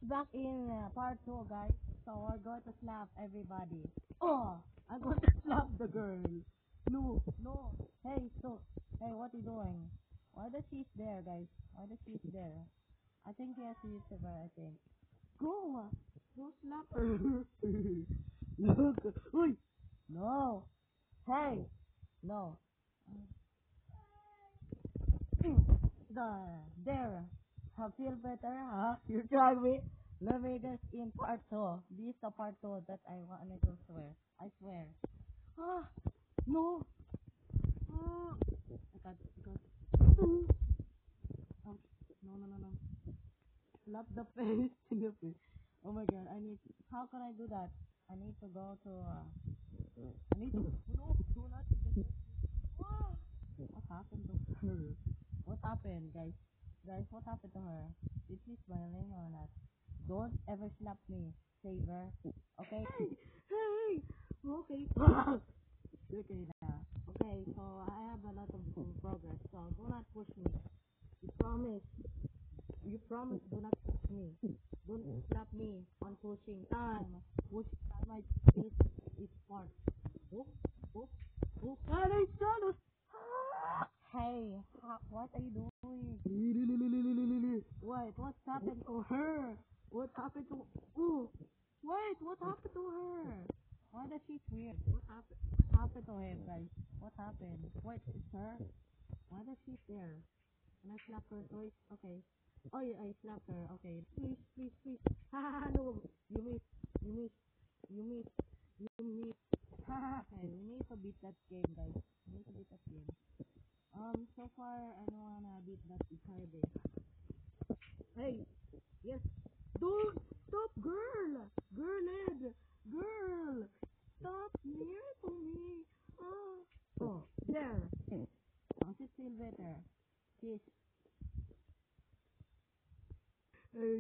back in part 2, guys. So we're going to slap everybody. Oh, I'm going to slap the girl. No, no. Hey, so, hey, what are you doing? Why does she's there, guys? Why does she's there? I think he has a YouTuber, I think. Go, go slap her. Look, uy, no. Hey, no. There. I feel better, huh? You try me. Let me just in part 2. This is the part 2 that I wanted to swear. I swear. Ah, no. Ah, I got. Um, no, no, no, no. Slap the face in the face. Oh my god, I need. How can I do that? I need to go to. I need to. No, do not. Ah, what happened to her? What happened, guys? Guys, what happened to her? Is she smiling or not? Don't ever slap me, Saver. Okay? Hey! Okay. Okay now. Okay, so I have a lot of progress, so do not push me. You promise. You promise do not push me. Don't slap me on pushing time. Pushing time, my face is part. Oh, oh, oh. And I saw this. Hey, what are you doing? Wait, what happened to her? What happened to? Ooh, wait, what happened to her? Why does she weird? What happened? What happened to him, guys? What happened? Wait, it's her. Why does she there? Can I slap her twice? Okay. Oh yeah, I slapped her. Okay. Please, please, please. Ha ha ha! No, you miss. You miss. You miss. You miss. Ha ha. Okay, we need to beat that game, guys. We need to beat that game. So far, I don't wanna beat that entire day. Hey, yes. Don't stop, girl. Girlhead. Girl. Stop near to me. Oh. Oh, there. Oh, she's still better. She's.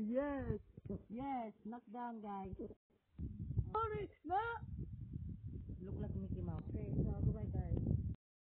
Yes. Yes. Knock down, guys. Sorry. No. Look like Mickey Mouse. Okay, so goodbye, guys.